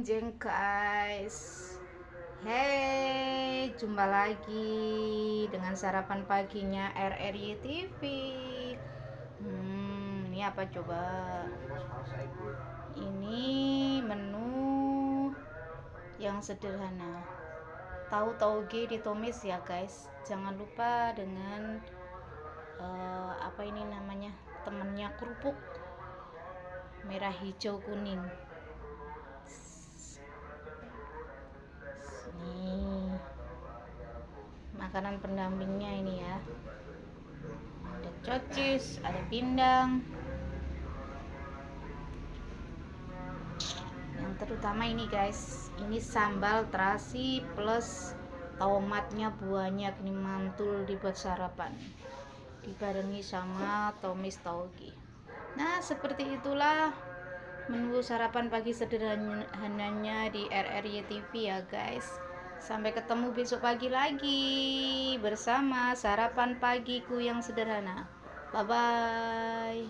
Jeng guys, hey, jumpa lagi dengan sarapan paginya RRY TV. Ini apa coba? Ini menu yang sederhana. Tahu tauge ditumis ya guys. Jangan lupa dengan apa ini namanya, temennya kerupuk merah hijau kuning. Nih makanan pendampingnya ini ya, ada cocis, ada pindang, yang terutama ini guys, ini sambal terasi plus tomatnya banyak, ini mantul dibuat sarapan dibarengi sama tumis tauge. Nah seperti itulah menu sarapan pagi sederhananya di RRY TV ya guys. Sampai ketemu besok pagi lagi bersama sarapan pagiku yang sederhana. Bye bye.